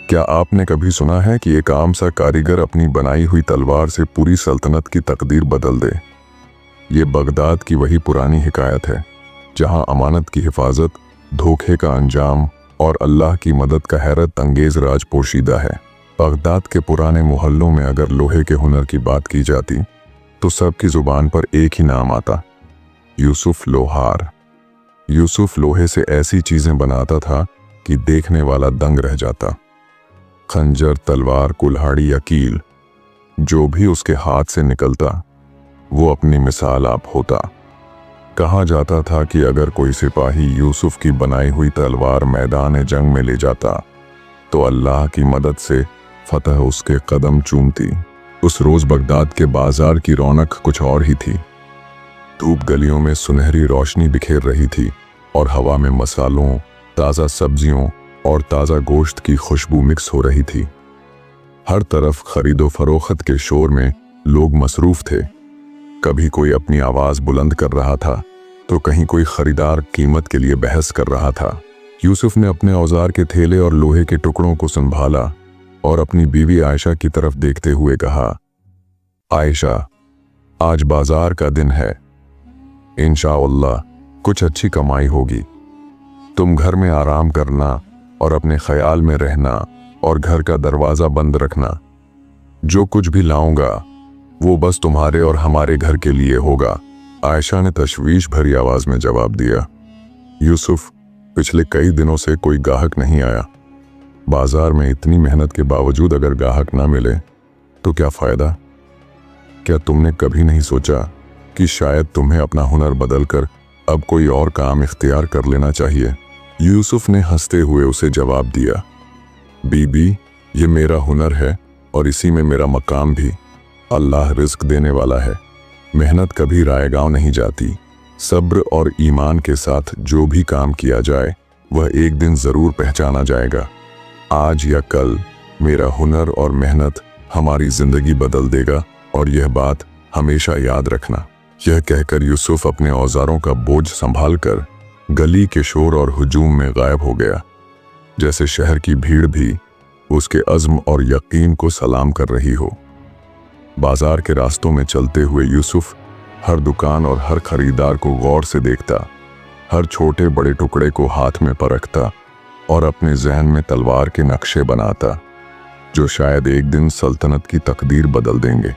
क्या आपने कभी सुना है कि एक आम सा कारीगर अपनी बनाई हुई तलवार से पूरी सल्तनत की तकदीर बदल दे? ये बगदाद की वही पुरानी हिकायत है जहां अमानत की हिफाजत, धोखे का अंजाम और अल्लाह की मदद का हैरत अंगेज राज पोशीदा है। बगदाद के पुराने मोहल्लों में अगर लोहे के हुनर की बात की जाती तो सबकी जुबान पर एक ही नाम आता, यूसुफ लोहार। यूसुफ लोहे से ऐसी चीजें बनाता था कि देखने वाला दंग रह जाता। खंजर, तलवार, कुल्हाड़ी या कील, जो भी उसके हाथ से निकलता वो अपनी मिसाल आप होता। कहा जाता था कि अगर कोई सिपाही यूसुफ की बनाई हुई तलवार मैदान जंग में ले जाता तो अल्लाह की मदद से फतह उसके कदम चूमती। उस रोज बगदाद के बाजार की रौनक कुछ और ही थी। धूप गलियों में सुनहरी रोशनी बिखेर रही थी और हवा में मसालों, ताज़ा सब्जियों और ताज़ा गोश्त की खुशबू मिक्स हो रही थी। हर तरफ खरीदो फरोख्त के शोर में लोग मसरूफ थे। कभी कोई अपनी आवाज़ बुलंद कर रहा था तो कहीं कोई खरीदार कीमत के लिए बहस कर रहा था। यूसुफ ने अपने औजार के थैले और लोहे के टुकड़ों को संभाला और अपनी बीवी आयशा की तरफ देखते हुए कहा, आयशा, आज बाजार का दिन है, इंशाअल्लाह कुछ अच्छी कमाई होगी। तुम घर में आराम करना और अपने ख्याल में रहना और घर का दरवाज़ा बंद रखना। जो कुछ भी लाऊंगा वो बस तुम्हारे और हमारे घर के लिए होगा। आयशा ने तशवीश भरी आवाज में जवाब दिया, यूसुफ, पिछले कई दिनों से कोई गाहक नहीं आया। बाजार में इतनी मेहनत के बावजूद अगर गाहक ना मिले तो क्या फायदा? क्या तुमने कभी नहीं सोचा कि शायद तुम्हें अपना हुनर बदलकर अब कोई और काम इख्तियार कर लेना चाहिए? यूसुफ ने हंसते हुए उसे जवाब दिया, बीबी, ये मेरा हुनर है और इसी में मेरा मकाम भी। अल्लाह रिस्क देने वाला है। मेहनत कभी रायगांव नहीं जाती। सब्र और ईमान के साथ जो भी काम किया जाए वह एक दिन जरूर पहचाना जाएगा। आज या कल मेरा हुनर और मेहनत हमारी जिंदगी बदल देगा और यह बात हमेशा याद रखना। यह कहकर यूसुफ अपने औजारों का बोझ संभालकर गली के शोर और हुजूम में गायब हो गया, जैसे शहर की भीड़ भी उसके अज़्म और यकीन को सलाम कर रही हो। बाजार के रास्तों में चलते हुए यूसुफ हर दुकान और हर खरीदार को गौर से देखता, हर छोटे बड़े टुकड़े को हाथ में परखता और अपने जहन में तलवार के नक्शे बनाता जो शायद एक दिन सल्तनत की तकदीर बदल देंगे।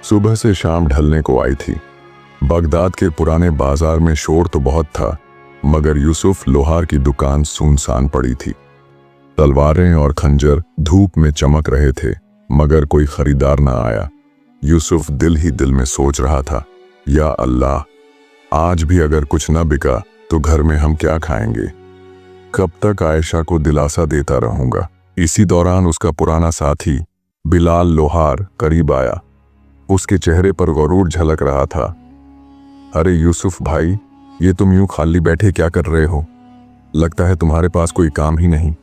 सुबह से शाम ढलने को आई थी। बगदाद के पुराने बाजार में शोर तो बहुत था, मगर यूसुफ लोहार की दुकान सुनसान पड़ी थी। तलवारें और खंजर धूप में चमक रहे थे, मगर कोई खरीदार ना आया। यूसुफ दिल ही दिल में सोच रहा था, या अल्लाह, आज भी अगर कुछ न बिका तो घर में हम क्या खाएंगे? कब तक आयशा को दिलासा देता रहूंगा? इसी दौरान उसका पुराना साथी बिलाल लोहार करीब आया। उसके चेहरे पर गुरूर झलक रहा था। अरे यूसुफ भाई, ये तुम यूं खाली बैठे क्या कर रहे हो? लगता है तुम्हारे पास कोई काम ही नहीं।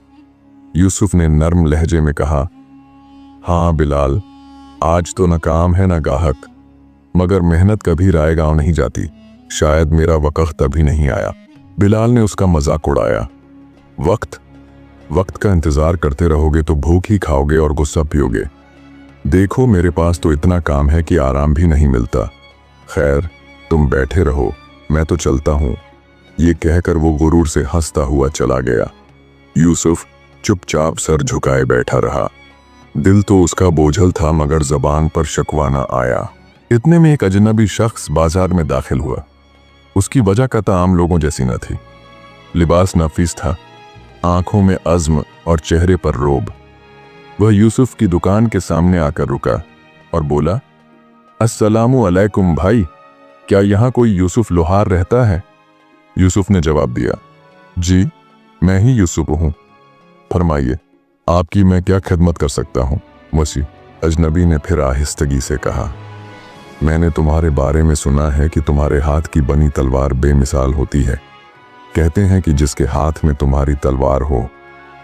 यूसुफ ने नर्म लहजे में कहा, हाँ बिलाल, आज तो न काम है न गाहक, मगर मेहनत कभी रायगांव नहीं जाती। शायद मेरा वक्त अभी नहीं आया। बिलाल ने उसका मजाक उड़ाया। वक्त का इंतजार करते रहोगे तो भूख ही खाओगे और गुस्सा पियोगे। देखो, मेरे पास तो इतना काम है कि आराम भी नहीं मिलता। खैर, तुम बैठे रहो, मैं तो चलता हूं। ये कहकर वो गुरूर से हंसता हुआ चला गया। यूसुफ चुपचाप सर झुकाए बैठा रहा। दिल तो उसका बोझल था, मगर जबान पर शकवा न आया। इतने में एक अजनबी शख्स बाजार में दाखिल हुआ। उसकी वजह का आम लोगों जैसी न थी। लिबास नफीस था, आंखों में अज़्म और चेहरे पर रोब। वह यूसुफ की दुकान के सामने आकर रुका और बोला, अस्सलामु अलैकुम भाई, क्या यहाँ कोई यूसुफ लोहार रहता है? यूसुफ ने जवाब दिया, जी, मैं ही यूसुफ हूँ, फरमाइए आपकी मैं क्या खिदमत कर सकता हूँ? मसीह अजनबी ने फिर आहिस्तगी से कहा, मैंने तुम्हारे बारे में सुना है कि तुम्हारे हाथ की बनी तलवार बेमिसाल होती है। कहते हैं कि जिसके हाथ में तुम्हारी तलवार हो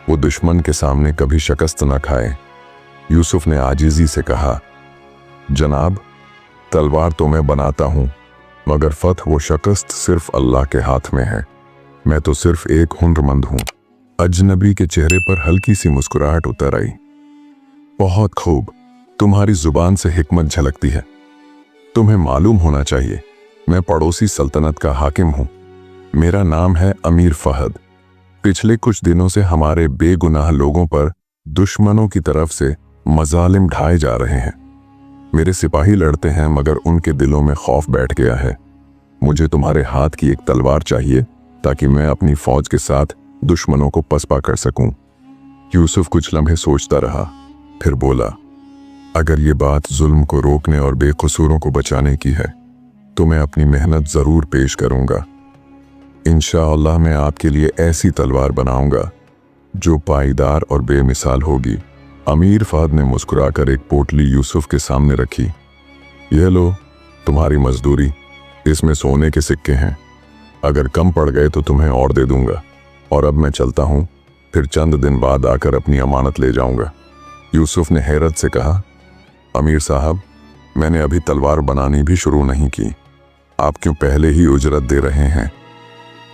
वो दुश्मन के सामने कभी शिकस्त न खाए। यूसुफ ने आजिज़ी से कहा, जनाब, तलवार तो मैं बनाता हूँ, मगर फतह वो शिकस्त सिर्फ अल्लाह के हाथ में है। मैं तो सिर्फ एक हुनरमंद हूँ। अजनबी के चेहरे पर हल्की सी मुस्कुराहट उतर आई। बहुत खूब, तुम्हारी जुबान से हिकमत झलकती है। तुम्हें मालूम होना चाहिए, मैं पड़ोसी सल्तनत का हाकिम हूं। मेरा नाम है अमीर फहद। पिछले कुछ दिनों से हमारे बेगुनाह लोगों पर दुश्मनों की तरफ से मजालिम ढाए जा रहे हैं। मेरे सिपाही लड़ते हैं मगर उनके दिलों में खौफ बैठ गया है। मुझे तुम्हारे हाथ की एक तलवार चाहिए ताकि मैं अपनी फौज के साथ दुश्मनों को पसपा कर सकूं। यूसुफ कुछ लम्हे सोचता रहा, फिर बोला, अगर ये बात जुल्म को रोकने और बेकसूरों को बचाने की है तो मैं अपनी मेहनत जरूर पेश करूंगा। इंशाअल्लाह मैं आपके लिए ऐसी तलवार बनाऊंगा जो पाईदार और बेमिसाल होगी। अमीर फहद ने मुस्कुराकर एक पोटली यूसुफ के सामने रखी। यह लो, तुम्हारी मजदूरी, इसमें सोने के सिक्के हैं। अगर कम पड़ गए तो तुम्हें और दे दूंगा। और अब मैं चलता हूं, फिर चंद दिन बाद आकर अपनी अमानत ले जाऊंगा। यूसुफ ने हैरत से कहा, अमीर साहब, मैंने अभी तलवार बनानी भी शुरू नहीं की, आप क्यों पहले ही उजरत दे रहे हैं?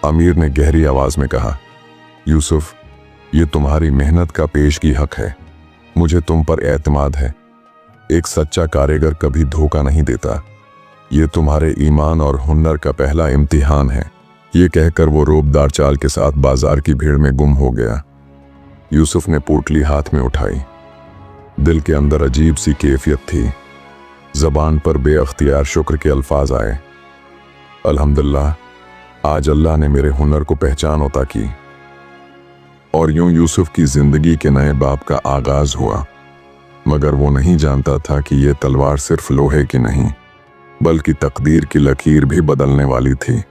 अमीर ने गहरी आवाज में कहा, यूसुफ, ये तुम्हारी मेहनत का पेशगी हक है। मुझे तुम पर एतमाद है। एक सच्चा कारीगर कभी धोखा नहीं देता। ये तुम्हारे ईमान और हुनर का पहला इम्तिहान है। ये कहकर वो रोबदार चाल के साथ बाजार की भीड़ में गुम हो गया। यूसुफ ने पोटली हाथ में उठाई। दिल के अंदर अजीब सी कैफियत थी। जबान पर बेअख्तियार शुक्र के अल्फाज आए। अल्हम्दुलिल्लाह, आज अल्लाह ने मेरे हुनर को पहचान अता की। और यूं यूसुफ की जिंदगी के नए बाब का आगाज हुआ। मगर वो नहीं जानता था कि यह तलवार सिर्फ लोहे की नहीं बल्कि तकदीर की लकीर भी बदलने वाली थी।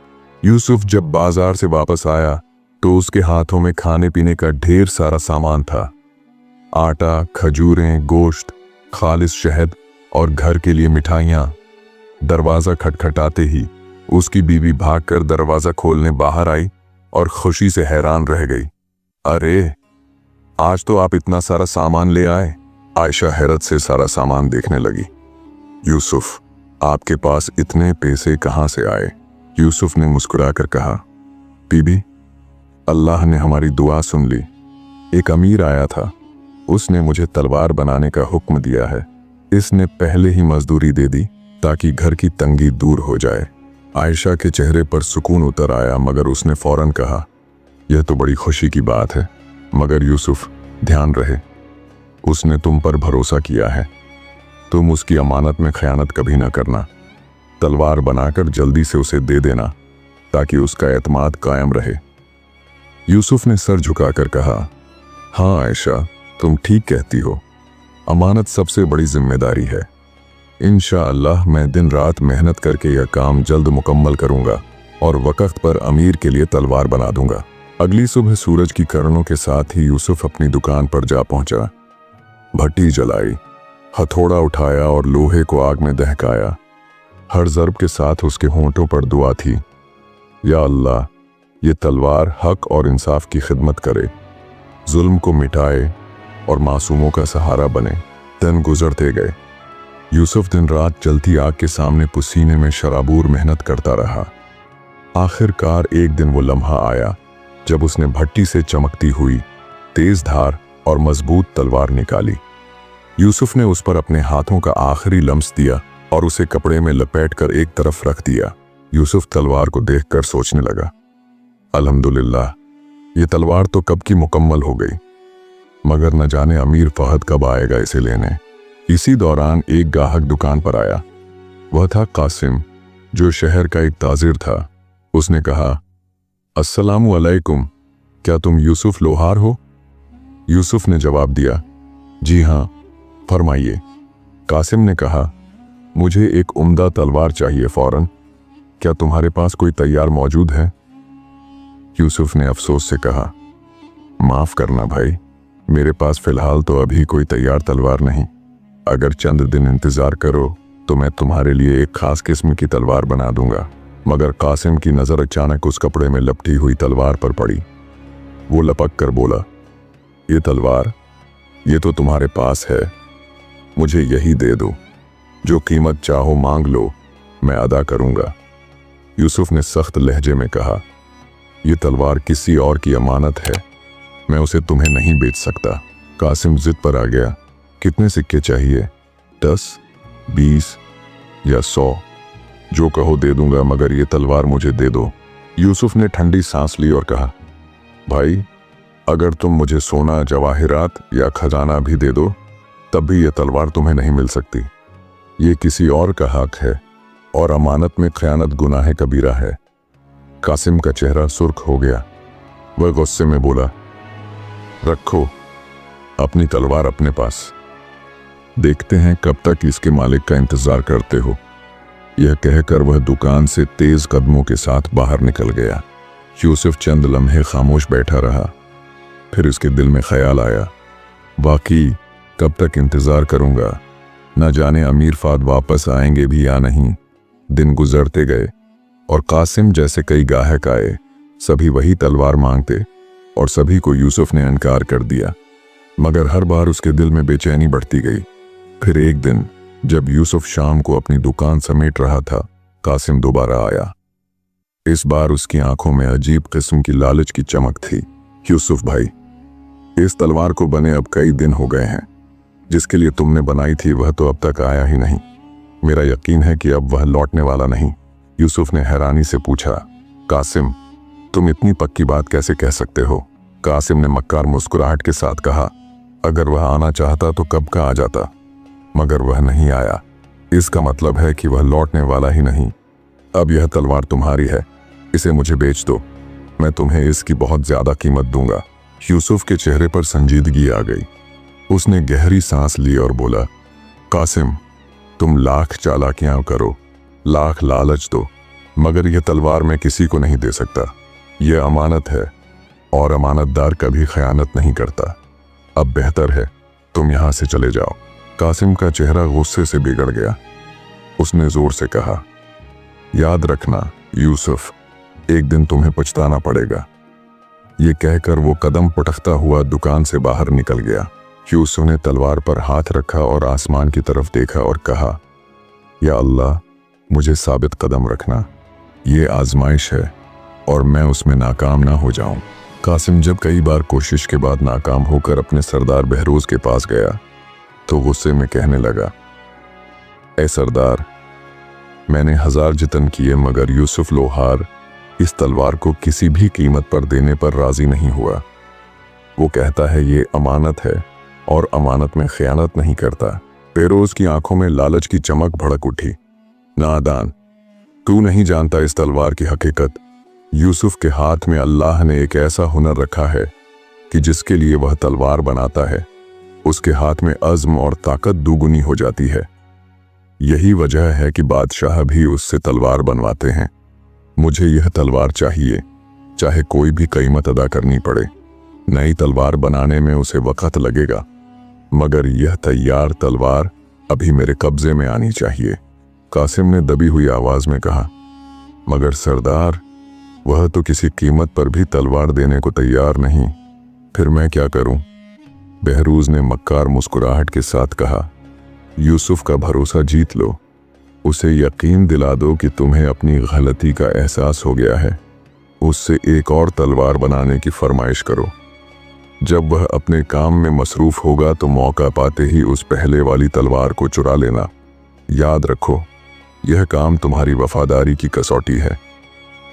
यूसुफ जब बाजार से वापस आया तो उसके हाथों में खाने पीने का ढेर सारा सामान था। आटा, खजूरें, गोश्त, खालिस शहद और घर के लिए मिठाइयाँ। दरवाज़ा खटखटाते ही उसकी बीवी भागकर दरवाज़ा खोलने बाहर आई और खुशी से हैरान रह गई। अरे, आज तो आप इतना सारा सामान ले आए। आयशा हैरत से सारा सामान देखने लगी। यूसुफ, आपके पास इतने पैसे कहाँ से आए? यूसुफ ने मुस्कुराकर कहा, बीबी, अल्लाह ने हमारी दुआ सुन ली। एक अमीर आया था, उसने मुझे तलवार बनाने का हुक्म दिया है। इसने पहले ही मजदूरी दे दी ताकि घर की तंगी दूर हो जाए। आयशा के चेहरे पर सुकून उतर आया मगर उसने फौरन कहा, यह तो बड़ी खुशी की बात है, मगर यूसुफ, ध्यान रहे, उसने तुम पर भरोसा किया है। तुम उसकी अमानत में खयानत कभी ना करना। तलवार बनाकर जल्दी से उसे दे देना ताकि उसका एतमाद कायम रहे। यूसुफ ने सर झुकाकर कहा, हाँ आयशा, तुम ठीक कहती हो। अमानत सबसे बड़ी जिम्मेदारी है। इंशाअल्लाह मैं दिन रात मेहनत करके यह काम जल्द मुकम्मल करूंगा और वक्त पर अमीर के लिए तलवार बना दूंगा। अगली सुबह सूरज की किरणों के साथ ही यूसुफ अपनी दुकान पर जा पहुंचा। भट्टी जलाई, हथौड़ा उठाया और लोहे को आग में दहकाया। हर ज़र्ब के साथ उसके होंठों पर दुआ थी, या अल्लाह, ये तलवार हक और इंसाफ की खिदमत करे, जुल्म को मिटाए और मासूमों का सहारा बने। दिन गुजरते गए। यूसुफ दिन रात जलती आग के सामने पसीने में शराबूर मेहनत करता रहा। आखिरकार एक दिन वो लम्हा आया जब उसने भट्टी से चमकती हुई तेज धार और मजबूत तलवार निकाली। यूसुफ ने उस पर अपने हाथों का आखिरी लम्स दिया और उसे कपड़े में लपेटकर एक तरफ रख दिया। यूसुफ तलवार को देखकर सोचने लगा, अल्हम्दुलिल्लाह, ये तलवार तो कब की मुकम्मल हो गई, मगर न जाने अमीर फहद कब आएगा इसे लेने। इसी दौरान एक गाहक दुकान पर आया। वह था कासिम, जो शहर का एक ताजिर था। उसने कहा, अस्सलामु अलैकुम, क्या तुम यूसुफ लोहार हो? यूसुफ ने जवाब दिया, जी हाँ, फरमाइए। कासिम ने कहा, मुझे एक उम्दा तलवार चाहिए फौरन। क्या तुम्हारे पास कोई तैयार मौजूद है? यूसुफ ने अफसोस से कहा, माफ करना भाई, मेरे पास फिलहाल तो अभी कोई तैयार तलवार नहीं। अगर चंद दिन इंतजार करो तो मैं तुम्हारे लिए एक खास किस्म की तलवार बना दूंगा। मगर कासिम की नजर अचानक उस कपड़े में लपटी हुई तलवार पर पड़ी। वो लपक कर बोला, ये तलवार, ये तो तुम्हारे पास है, मुझे यही दे दो। जो कीमत चाहो मांग लो, मैं अदा करूंगा। यूसुफ ने सख्त लहजे में कहा, यह तलवार किसी और की अमानत है, मैं उसे तुम्हें नहीं बेच सकता। कासिम जिद पर आ गया। कितने सिक्के चाहिए? 10, 20 या 100? जो कहो दे दूंगा, मगर ये तलवार मुझे दे दो। यूसुफ ने ठंडी सांस ली और कहा, भाई, अगर तुम मुझे सोना, जवाहिरात या खजाना भी दे दो, तब भी यह तलवार तुम्हें नहीं मिल सकती। ये किसी और का हक है और अमानत में खयानत गुनाह कबीरा है। कासिम का चेहरा सुर्ख हो गया। वह गुस्से में बोला, रखो अपनी तलवार अपने पास, देखते हैं कब तक इसके मालिक का इंतजार करते हो। यह कहकर वह दुकान से तेज कदमों के साथ बाहर निकल गया। यूसुफ चंद लम्हे खामोश बैठा रहा। फिर उसके दिल में ख्याल आया, वाकई कब तक इंतजार करूंगा, न जाने अमीर फाद वापस आएंगे भी या नहीं। दिन गुजरते गए और कासिम जैसे कई गाहक आए, सभी वही तलवार मांगते और सभी को यूसुफ ने इनकार कर दिया। मगर हर बार उसके दिल में बेचैनी बढ़ती गई। फिर एक दिन जब यूसुफ शाम को अपनी दुकान समेट रहा था, कासिम दोबारा आया। इस बार उसकी आंखों में अजीब किस्म की लालच की चमक थी। यूसुफ भाई, इस तलवार को बने अब कई दिन हो गए हैं। जिसके लिए तुमने बनाई थी वह तो अब तक आया ही नहीं। मेरा यकीन है कि अब वह लौटने वाला नहीं। यूसुफ ने हैरानी से पूछा, कासिम, तुम इतनी पक्की बात कैसे कह सकते हो? कासिम ने मक्कार मुस्कुराहट के साथ कहा, अगर वह आना चाहता तो कब का आ जाता, मगर वह नहीं आया। इसका मतलब है कि वह लौटने वाला ही नहीं। अब यह तलवार तुम्हारी है, इसे मुझे बेच दो, मैं तुम्हें इसकी बहुत ज्यादा कीमत दूंगा। यूसुफ के चेहरे पर संजीदगी आ गई। उसने गहरी सांस ली और बोला, कासिम, तुम लाख चालाकियां करो, लाख लालच दो, मगर यह तलवार मैं किसी को नहीं दे सकता। यह अमानत है और अमानतदार कभी खयानत नहीं करता। अब बेहतर है तुम यहां से चले जाओ। कासिम का चेहरा गुस्से से बिगड़ गया। उसने जोर से कहा, याद रखना यूसुफ, एक दिन तुम्हें पछताना पड़ेगा। ये कहकर वो कदम पटकता हुआ दुकान से बाहर निकल गया। यूसुफ ने तलवार पर हाथ रखा और आसमान की तरफ देखा और कहा, या अल्लाह, मुझे साबित कदम रखना। ये आजमाइश है और मैं उसमें नाकाम ना हो जाऊं। कासिम जब कई बार कोशिश के बाद नाकाम होकर अपने सरदार बहरोज के पास गया तो गुस्से में कहने लगा, ए सरदार, मैंने 1000 जतन किए मगर यूसुफ लोहार इस तलवार को किसी भी कीमत पर देने पर राजी नहीं हुआ। वो कहता है ये अमानत है और अमानत में खयानत नहीं करता। बहरोज की आंखों में लालच की चमक भड़क उठी। नादान, तू नहीं जानता इस तलवार की हकीकत। यूसुफ के हाथ में अल्लाह ने एक ऐसा हुनर रखा है कि जिसके लिए वह तलवार बनाता है, उसके हाथ में अज़्म और ताकत दुगुनी हो जाती है। यही वजह है कि बादशाह भी उससे तलवार बनवाते हैं। मुझे यह तलवार चाहिए, चाहे कोई भी कीमत अदा करनी पड़े। नई तलवार बनाने में उसे वक्त लगेगा, मगर यह तैयार तलवार अभी मेरे कब्जे में आनी चाहिए। कासिम ने दबी हुई आवाज में कहा, मगर सरदार, वह तो किसी कीमत पर भी तलवार देने को तैयार नहीं। फिर मैं क्या करूं? बहरोज ने मक्कार मुस्कुराहट के साथ कहा, यूसुफ का भरोसा जीत लो। उसे यकीन दिला दो कि तुम्हें अपनी गलती का एहसास हो गया है। उससे एक और तलवार बनाने की फरमाइश करो। जब वह अपने काम में मसरूफ होगा तो मौका पाते ही उस पहले वाली तलवार को चुरा लेना। याद रखो, यह काम तुम्हारी वफादारी की कसौटी है।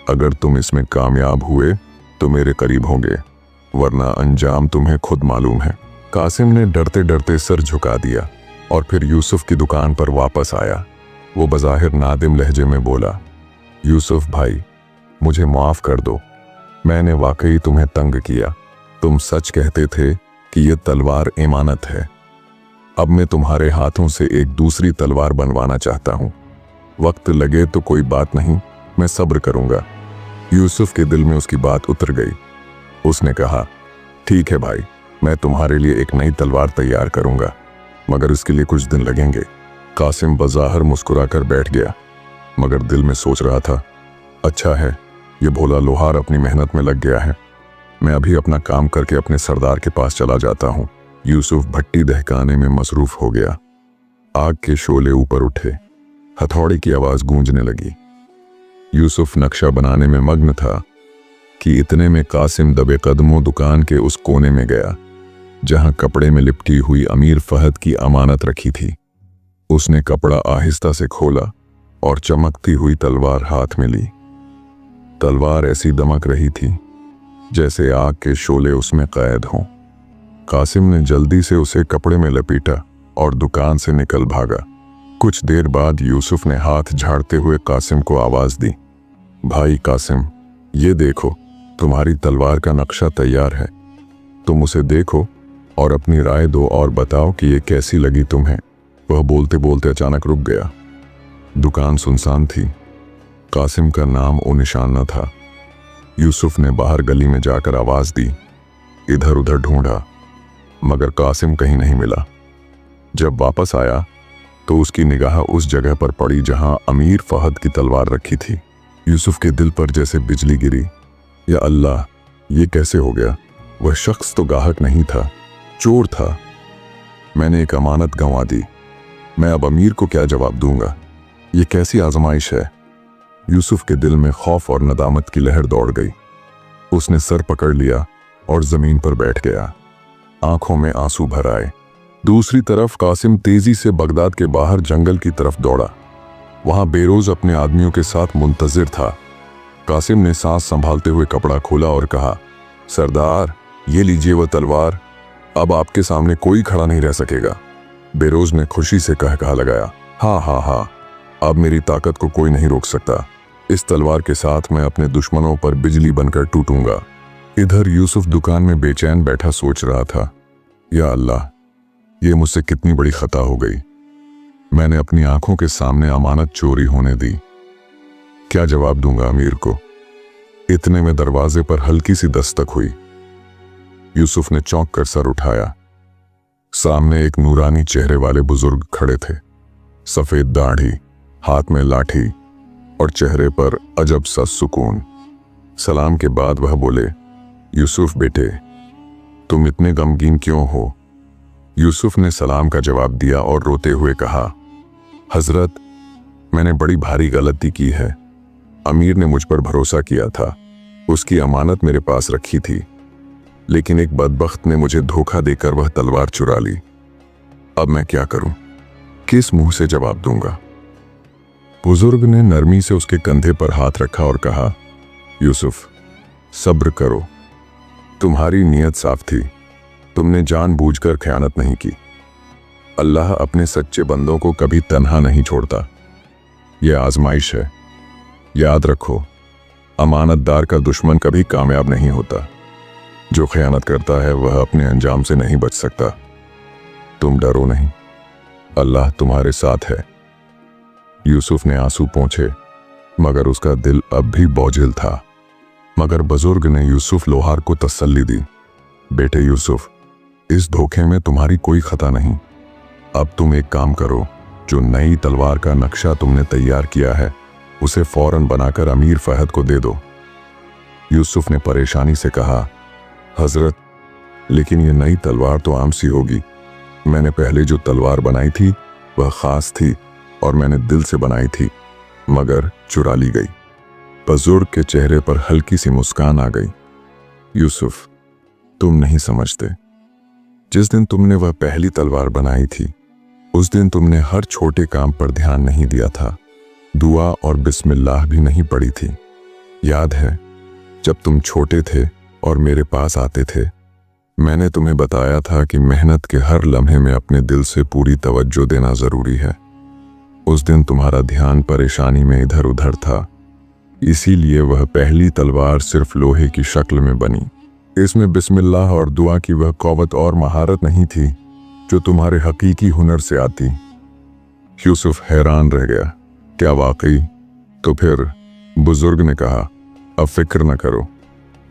अगर तुम इसमें कामयाब हुए तो मेरे करीब होंगे, वरना अंजाम तुम्हें खुद मालूम है। कासिम ने डरते डरते सर झुका दिया और फिर यूसुफ की दुकान पर वापस आया। वो बज़ाहिर नादिम लहजे में बोला, यूसुफ भाई, मुझे माफ़ कर दो, मैंने वाकई तुम्हें तंग किया। तुम सच कहते थे कि यह तलवार इमानत है। अब मैं तुम्हारे हाथों से एक दूसरी तलवार बनवाना चाहता हूँ। वक्त लगे तो कोई बात नहीं, मैं सब्र करूँगा। यूसुफ के दिल में उसकी बात उतर गई। उसने कहा, ठीक है भाई, मैं तुम्हारे लिए एक नई तलवार तैयार करूँगा, मगर इसके लिए कुछ दिन लगेंगे। कासिम बज़ाहिर मुस्कुराकर बैठ गया, मगर दिल में सोच रहा था, अच्छा है, ये भोला लोहार अपनी मेहनत में लग गया है। मैं अभी अपना काम करके अपने सरदार के पास चला जाता हूँ। यूसुफ भट्टी दहकाने में मसरूफ हो गया। आग के शोले ऊपर उठे, हथौड़े की आवाज गूंजने लगी। यूसुफ नक्शा बनाने में मग्न था। कि इतने में कासिम दबे कदमों दुकान के उस कोने में गया जहां कपड़े में लिपटी हुई अमीर फहद की अमानत रखी थी। उसने कपड़ा आहिस्ता से खोला और चमकती हुई तलवार हाथ में ली। तलवार ऐसी दमक रही थी जैसे आग के शोले उसमें कैद हों। कासिम ने जल्दी से उसे कपड़े में लपेटा और दुकान से निकल भागा। कुछ देर बाद यूसुफ ने हाथ झाड़ते हुए कासिम को आवाज दी, भाई कासिम, ये देखो, तुम्हारी तलवार का नक्शा तैयार है। तुम उसे देखो और अपनी राय दो और बताओ कि ये कैसी लगी तुम्हें। वह बोलते बोलते अचानक रुक गया। दुकान सुनसान थी। कासिम का नाम ओ निशान न था। यूसुफ ने बाहर गली में जाकर आवाज दी, इधर उधर ढूंढा, मगर कासिम कहीं नहीं मिला। जब वापस आया तो उसकी निगाह उस जगह पर पड़ी जहां अमीर फहद की तलवार रखी थी। यूसुफ के दिल पर जैसे बिजली गिरी। या अल्लाह, ये कैसे हो गया? वह शख्स तो गाहक नहीं था, चोर था। मैंने एक अमानत गंवा दी। मैं अब अमीर को क्या जवाब दूंगा? ये कैसी आजमाइश है? यूसुफ के दिल में खौफ और नदामत की लहर दौड़ गई। उसने सर पकड़ लिया और जमीन पर बैठ गया। आंखों में आंसू भर आए। दूसरी तरफ कासिम तेजी से बगदाद के बाहर जंगल की तरफ दौड़ा। वहां बेरोज अपने आदमियों के साथ मुंतजिर था। कासिम ने सांस संभालते हुए कपड़ा खोला और कहा, सरदार, ये लीजिए वह तलवार। अब आपके सामने कोई खड़ा नहीं रह सकेगा। बेरोज ने खुशी से कहा लगाया, हाँ हाँ हाँ, अब मेरी ताकत को कोई नहीं रोक सकता। इस तलवार के साथ मैं अपने दुश्मनों पर बिजली बनकर टूटूंगा। इधर यूसुफ दुकान में बेचैन बैठा सोच रहा था, या अल्लाह, ये मुझसे कितनी बड़ी खता हो गई। मैंने अपनी आंखों के सामने अमानत चोरी होने दी। क्या जवाब दूंगा अमीर को? इतने में दरवाजे पर हल्की सी दस्तक हुई। यूसुफ ने चौंक कर सर उठाया। सामने एक नूरानी चेहरे वाले बुजुर्ग खड़े थे। सफेद दाढ़ी, हाथ में लाठी और चेहरे पर अजब सा सुकून। सलाम के बाद वह बोले, यूसुफ बेटे, तुम इतने गमगीन क्यों हो? यूसुफ ने सलाम का जवाब दिया और रोते हुए कहा, हजरत, मैंने बड़ी भारी गलती की है। अमीर ने मुझ पर भरोसा किया था, उसकी अमानत मेरे पास रखी थी, लेकिन एक बदबख्त ने मुझे धोखा देकर वह तलवार चुरा ली। अब मैं क्या करूं? किस मुंह से जवाब दूंगा? बुजुर्ग ने नरमी से उसके कंधे पर हाथ रखा और कहा, यूसुफ, सब्र करो। तुम्हारी नीयत साफ थी, तुमने जानबूझकर खयानत नहीं की। अल्लाह अपने सच्चे बंदों को कभी तन्हा नहीं छोड़ता। यह आजमाइश है। याद रखो, अमानतदार का दुश्मन कभी कामयाब नहीं होता। जो खयानत करता है वह अपने अंजाम से नहीं बच सकता। तुम डरो नहीं, अल्लाह तुम्हारे साथ है। यूसुफ ने आंसू पोंछे, मगर उसका दिल अब भी बोझिल था। मगर बुजुर्ग ने यूसुफ लोहार को तसल्ली दी, बेटे यूसुफ, इस धोखे में तुम्हारी कोई खता नहीं। अब तुम एक काम करो, जो नई तलवार का नक्शा तुमने तैयार किया है उसे फौरन बनाकर अमीर फहद को दे दो। यूसुफ ने परेशानी से कहा, हजरत, लेकिन ये नई तलवार तो आम सी होगी। मैंने पहले जो तलवार बनाई थी वह खास थी और मैंने दिल से बनाई थी, मगर चुरा ली गई। बुजुर्ग के चेहरे पर हल्की सी मुस्कान आ गई। यूसुफ, तुम नहीं समझते। जिस दिन तुमने वह पहली तलवार बनाई थी उस दिन तुमने हर छोटे काम पर ध्यान नहीं दिया था, दुआ और बिस्मिल्लाह भी नहीं पढ़ी थी। याद है जब तुम छोटे थे और मेरे पास आते थे, मैंने तुम्हें बताया था कि मेहनत के हर लम्हे में अपने दिल से पूरी तवज्जो देना जरूरी है। उस दिन तुम्हारा ध्यान परेशानी में इधर उधर था, इसीलिए वह पहली तलवार सिर्फ लोहे की शक्ल में बनी। इसमें बिस्मिल्लाह और दुआ की वह क़ुव्वत और महारत नहीं थी जो तुम्हारे हकीकी हुनर से आती। यूसुफ हैरान रह गया, क्या वाकई? तो फिर बुजुर्ग ने कहा, अब फिक्र न करो।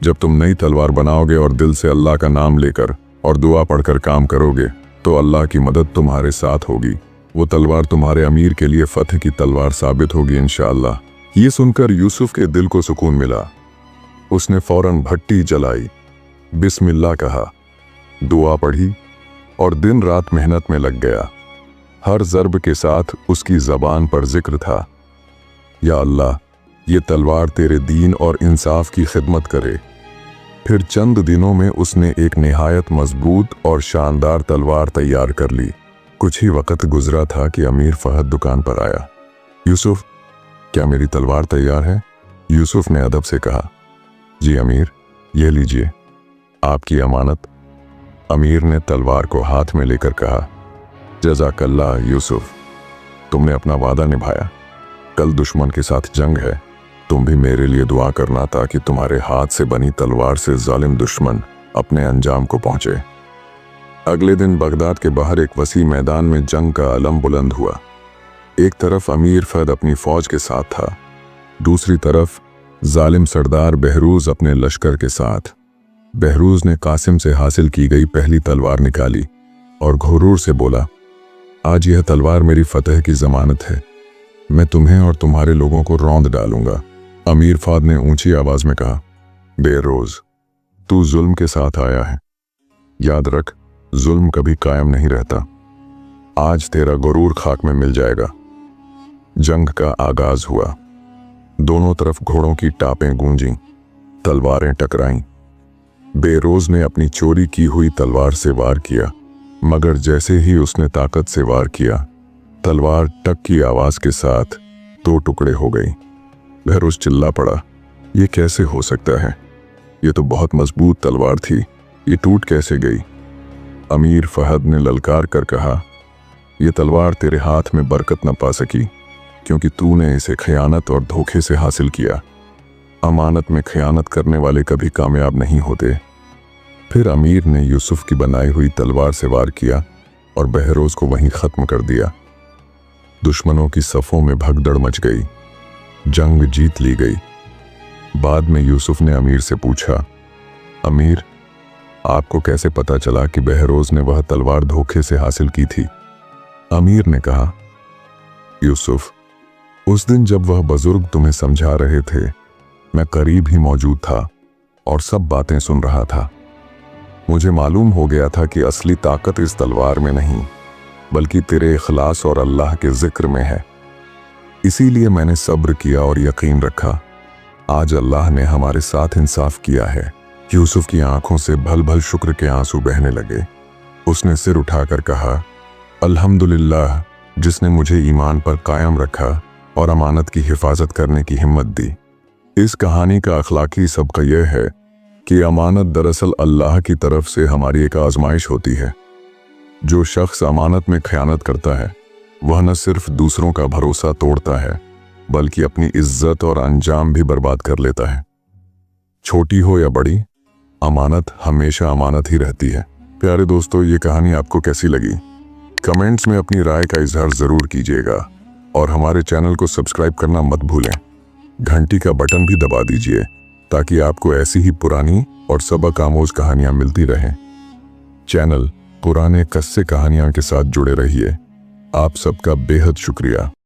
जब तुम नई तलवार बनाओगे और दिल से अल्लाह का नाम लेकर और दुआ पढ़कर काम करोगे तो अल्लाह की मदद तुम्हारे साथ होगी। वो तलवार तुम्हारे अमीर के लिए फतह की तलवार साबित होगी इंशाअल्लाह। ये सुनकर यूसुफ के दिल को सुकून मिला। उसने फौरन भट्टी जलाई, बिस्मिल्लाह कहा, दुआ पढ़ी और दिन रात मेहनत में लग गया। हर ज़र्ब के साथ उसकी ज़बान पर जिक्र था, या अल्लाह, ये तलवार तेरे दीन और इंसाफ की खिदमत करे। फिर चंद दिनों में उसने एक निहायत मजबूत और शानदार तलवार तैयार कर ली। कुछ ही वक्त गुजरा था कि अमीर फहद दुकान पर आया। यूसुफ, क्या मेरी तलवार तैयार है? यूसुफ ने अदब से कहा। जी अमीर, ये लीजिए आपकी अमानत। अमीर ने तलवार को हाथ में लेकर कहा, जज़ाकल्लाह यूसुफ, तुमने अपना वादा निभाया। कल दुश्मन के साथ जंग है, तुम भी मेरे लिए दुआ करना ताकि तुम्हारे हाथ से बनी तलवार से जालिम दुश्मन अपने अंजाम को पहुंचे। अगले दिन बगदाद के बाहर एक वसी मैदान में जंग का अलम बुलंद हुआ। एक तरफ अमीर फहद अपनी फौज के साथ था, दूसरी तरफ जालिम सरदार बहरूज अपने लश्कर के साथ। बहरूज ने कासिम से हासिल की गई पहली तलवार निकाली और घुरूर से बोला, आज यह तलवार मेरी फतह की जमानत है, मैं तुम्हें और तुम्हारे लोगों को रौंद डालूंगा। अमीर फहद ने ऊंची आवाज में कहा, बेरोज, तू जुल्म के साथ आया है, याद रख जुल्म कभी कायम नहीं रहता। आज तेरा गुरूर खाक में मिल जाएगा। जंग का आगाज हुआ। दोनों तरफ घोड़ों की टापें गूंजीं, तलवारें टकराईं। बेरोज ने अपनी चोरी की हुई तलवार से वार किया, मगर जैसे ही उसने ताकत से वार किया, तलवार टक की आवाज के साथ दो टुकड़े हो गई। बहरूज चिल्ला पड़ा, ये कैसे हो सकता है? ये तो बहुत मजबूत तलवार थी, ये टूट कैसे गई? अमीर फहद ने ललकार कर कहा, ये तलवार तेरे हाथ में बरकत न पा सकी क्योंकि तूने इसे खयानत और धोखे से हासिल किया। अमानत में खयानत करने वाले कभी कामयाब नहीं होते। फिर अमीर ने यूसुफ की बनाई हुई तलवार से वार किया और बहरूज को वहीं खत्म कर दिया। दुश्मनों की सफों में भगदड़ मच गई, जंग जीत ली गई। बाद में यूसुफ ने अमीर से पूछा, अमीर, आपको कैसे पता चला कि बहरूज ने वह तलवार धोखे से हासिल की थी? अमीर ने कहा, यूसुफ, उस दिन जब वह बुजुर्ग तुम्हें समझा रहे थे, मैं करीब ही मौजूद था और सब बातें सुन रहा था। मुझे मालूम हो गया था कि असली ताकत इस तलवार में नहीं, बल्कि तेरे इखलास और अल्लाह के जिक्र में है। इसीलिए मैंने सब्र किया और यकीन रखा। आज अल्लाह ने हमारे साथ इंसाफ किया है। यूसुफ की आंखों से भल भल शुक्र के आंसू बहने लगे। उसने सिर उठाकर कहा, अल्हम्दुलिल्लाह, जिसने मुझे ईमान पर कायम रखा और अमानत की हिफाजत करने की हिम्मत दी। इस कहानी का अखलाकी सबक यह है कि अमानत दरअसल अल्लाह की तरफ से हमारी एक आजमाइश होती है। जो शख्स अमानत में खयानत करता है, वह न सिर्फ दूसरों का भरोसा तोड़ता है, बल्कि अपनी इज्जत और अंजाम भी बर्बाद कर लेता है। छोटी हो या बड़ी, अमानत हमेशा अमानत ही रहती है। प्यारे दोस्तों, ये कहानी आपको कैसी लगी? कमेंट्स में अपनी राय का इजहार जरूर कीजिएगा और हमारे चैनल को सब्सक्राइब करना मत भूलें। घंटी का बटन भी दबा दीजिए ताकि आपको ऐसी ही पुरानी और सबक आमोज कहानियां मिलती रहें। चैनल पुराने कस्से कहानियां के साथ जुड़े रहिए। आप सबका बेहद शुक्रिया।